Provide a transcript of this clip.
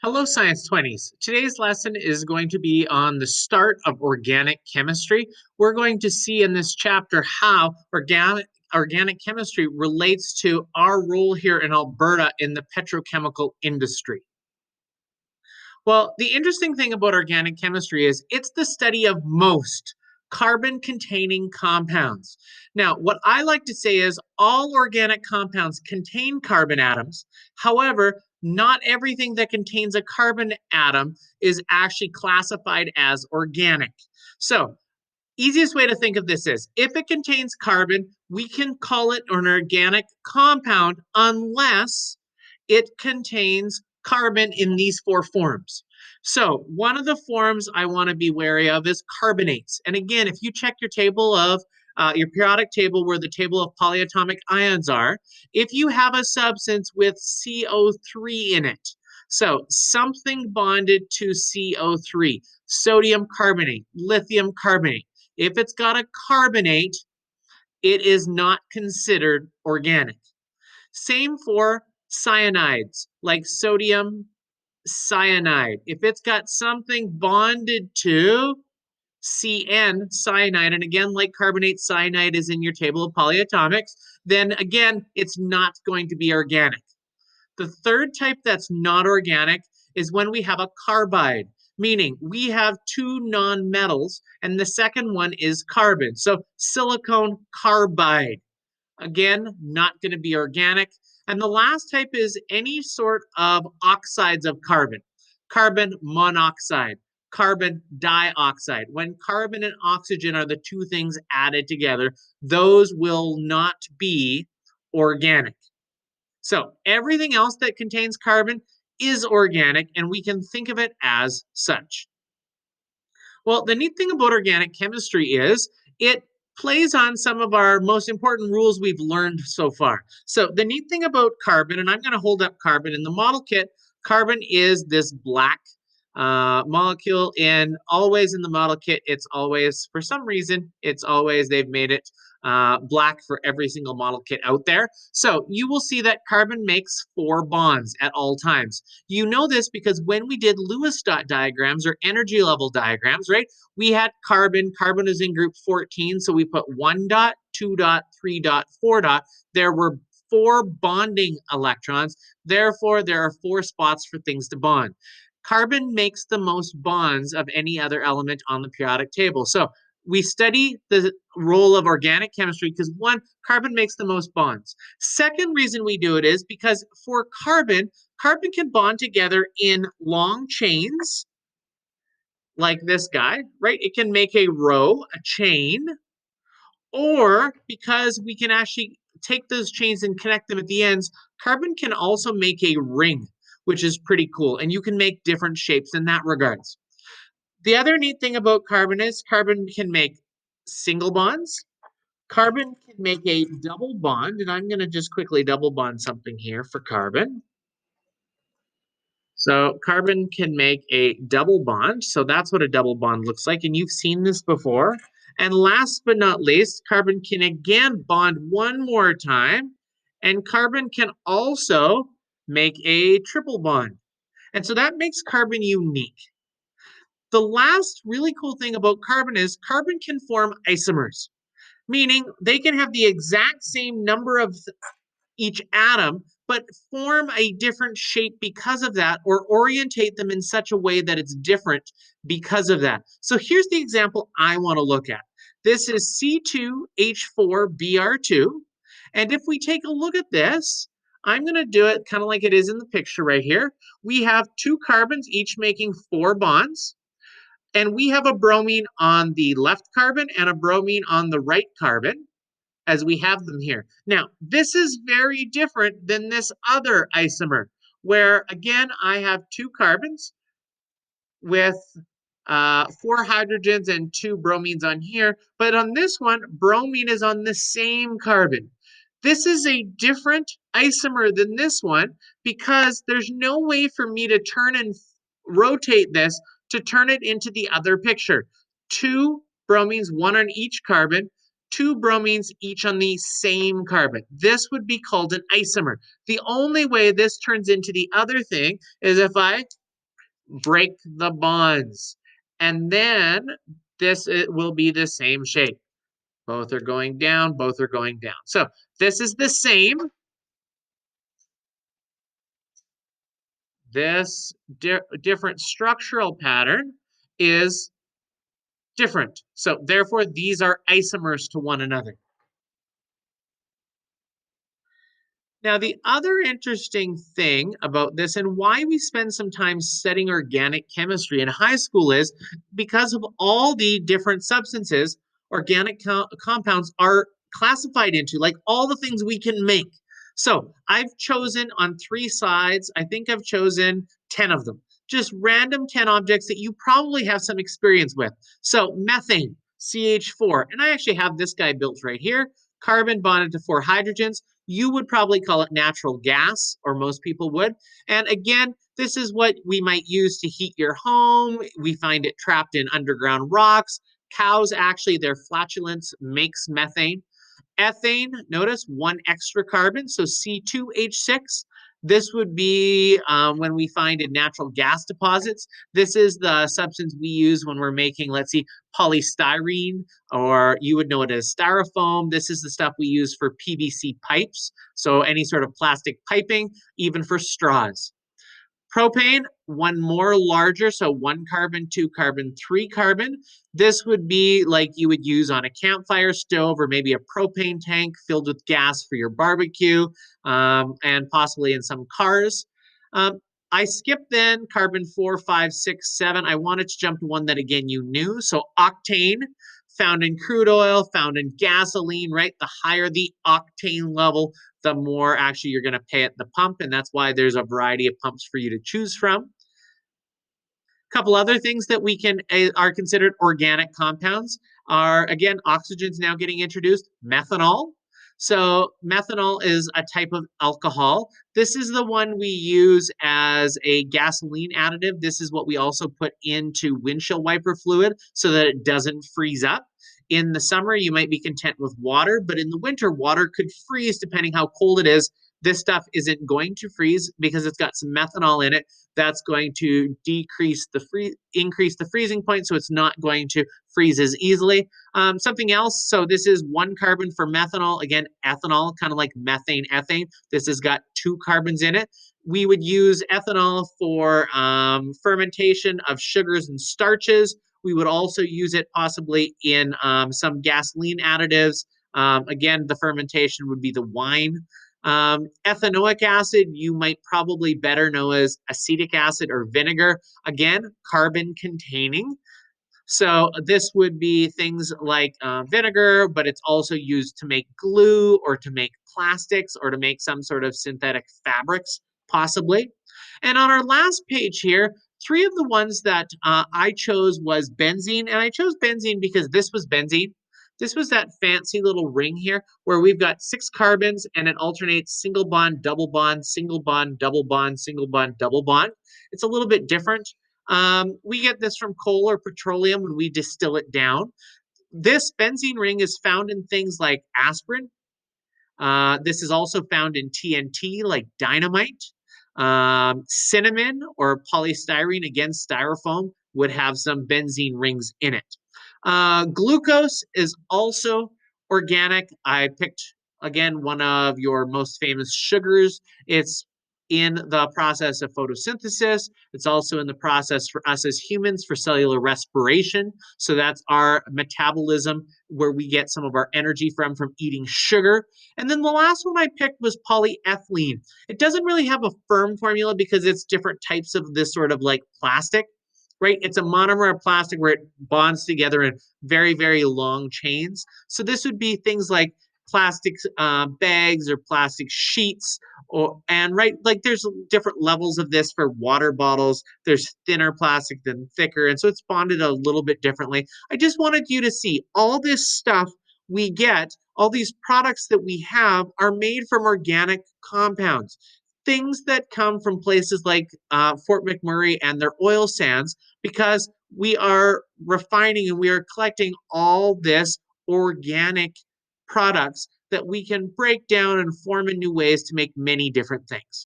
Hello, Science 20s. Today's lesson is going to be on the start of organic chemistry. We're going to see in this chapter how organic chemistry relates to our role here in Alberta in the petrochemical industry. Well, the interesting thing about organic chemistry is it's the study of most carbon containing compounds. Now, what I like to say is all organic compounds contain carbon atoms. However, not everything that contains a carbon atom is actually classified as organic. So, easiest way to think of this is if it contains carbon, we can call it an organic compound unless it contains carbon in these four forms. So, one of the forms I want to be wary of is carbonates. And again, if you check your table of your periodic table where the table of polyatomic ions are, if you have a substance with CO3 in it, so something bonded to CO3, sodium carbonate, lithium carbonate, if it's got a carbonate, it is not considered organic. Same for cyanides, like sodium cyanide. If it's got something bonded to CN, cyanide, and again, like carbonate, cyanide is in your table of polyatomics, then again, it's not going to be organic. The third type that's not organic is when we have a carbide, meaning we have two nonmetals, and the second one is carbon. So silicon carbide, again, not going to be organic. And the last type is any sort of oxides of carbon, carbon monoxide, carbon dioxide. When carbon and oxygen are the two things added together, those will not be organic. So everything else that contains carbon is organic, and we can think of it as such. Well, the neat thing about organic chemistry is it plays on some of our most important rules we've learned so far. So the neat thing about carbon, and I'm going to hold up carbon in the model kit, carbon is this black molecule, and always in the model kit, it's always, for some reason, it's always, they've made it black for every single model kit out there. So you will see that carbon makes 4 bonds at all times. You know this because when we did Lewis dot diagrams or energy level diagrams, right, we had carbon. Carbon is in group 14, so we put 1 dot, 2 dot, 3 dot, 4 dot. There were 4 bonding electrons. Therefore, there are 4 spots for things to bond. Carbon makes the most bonds of any other element on the periodic table. So we study the role of organic chemistry because one, carbon makes the most bonds. Second reason we do it is because for carbon, carbon can bond together in long chains like this guy, right? It can make a row, a chain, or because we can actually take those chains and connect them at the ends, carbon can also make a ring, which is pretty cool. And you can make different shapes in that regards. The other neat thing about carbon is carbon can make single bonds. Carbon can make a double bond, and I'm going to just quickly double bond something here for carbon. So carbon can make a double bond. So that's what a double bond looks like, and you've seen this before. And last but not least, carbon can again bond one more time, and carbon can also make a triple bond. And so that makes carbon unique. The last really cool thing about carbon is carbon can form isomers, meaning they can have the exact same number of each atom, but form a different shape because of that, or orientate them in such a way that it's different because of that. So here's the example I want to look at. This is C2H4Br2. And if we take a look at this, I'm going to do it kind of like it is in the picture right here. We have 2 carbons, each making 4 bonds. And we have a bromine on the left carbon and a bromine on the right carbon as we have them here. Now, this is very different than this other isomer, where again, I have 2 carbons with 4 hydrogens and 2 bromines on here. But on this one, bromine is on the same carbon. This is a different isomer than this one because there's no way for me to turn and rotate this to turn it into the other picture. 2 bromines, 1 on each carbon, 2 bromines each on the same carbon. This would be called an isomer. The only way this turns into the other thing is if I break the bonds. And then this it will be the same shape. Both are going down, both are going down. So this is the same. This different structural pattern is different. So therefore, these are isomers to one another. Now, the other interesting thing about this and why we spend some time studying organic chemistry in high school is because of all the different substances organic compounds are classified into, like all the things we can make. So I've chosen on three sides, I think I've chosen 10 of them, just random 10 objects that you probably have some experience with. So methane, CH4, and I actually have this guy built right here, carbon bonded to four hydrogens. You would probably call it natural gas, or most people would. And again, this is what we might use to heat your home. We find it trapped in underground rocks. Cows actually, their flatulence makes methane. Ethane, notice one extra carbon, so C2H6. This would be when we find in natural gas deposits. This is the substance we use when we're making, let's see, polystyrene, or you would know it as styrofoam. This is the stuff we use for PVC pipes, so any sort of plastic piping, even for straws. Propane, one more larger, so one carbon, two carbon, three carbon. This would be like you would use on a campfire stove or maybe a propane tank filled with gas for your barbecue, and possibly in some cars. Um, I skipped then carbon four, five, six, seven. I wanted to jump to one that again you knew. So octane, found in crude oil, found in gasoline, right? The higher the octane level, the more actually you're going to pay at the pump. And that's why there's a variety of pumps for you to choose from. A couple other things that we can are considered organic compounds are, again, oxygen's now getting introduced, methanol. So methanol is a type of alcohol. This is the one we use as a gasoline additive. This is what we also put into windshield wiper fluid so that it doesn't freeze up. In the summer, you might be content with water, but in the winter, water could freeze depending how cold it is. This stuff isn't going to freeze because it's got some methanol in it. That's going to increase the freezing point, so it's not going to freeze as easily. Something else, so this is one carbon for methanol. Again, ethanol, kind of like methane, ethane. This has got two carbons in it. We would use ethanol for fermentation of sugars and starches. We would also use it possibly in some gasoline additives. Again, the fermentation would be the wine. Ethanoic acid, you might probably better know as acetic acid or vinegar. Again, carbon containing. So this would be things like vinegar, but it's also used to make glue or to make plastics or to make some sort of synthetic fabrics, possibly. And on our last page here, three of the ones that I chose was benzene. And I chose benzene because this was benzene. This was that fancy little ring here where we've got six carbons and it alternates single bond, double bond, single bond, double bond, single bond, double bond. It's a little bit different. We get this from coal or petroleum when we distill it down. This benzene ring is found in things like aspirin. This is also found in TNT, like dynamite. Cinnamon or polystyrene, again, styrofoam, would have some benzene rings in it. Glucose is also organic. I picked, again, one of your most famous sugars. It's in the process of photosynthesis. It's also in the process for us as humans for cellular respiration. So that's our metabolism where we get some of our energy from eating sugar. And then the last one I picked was polyethylene. It doesn't really have a firm formula because it's different types of this sort of like plastic, right? It's a monomer of plastic where it bonds together in very, very long chains. So this would be things like plastic bags or plastic sheets, or and right, like there's different levels of this for water bottles. There's thinner plastic than thicker, and so it's bonded a little bit differently. I just wanted you to see all this stuff we get, all these products that we have are made from organic compounds, things that come from places like Fort McMurray and their oil sands, because we are refining and we are collecting all this organic products that we can break down and form in new ways to make many different things.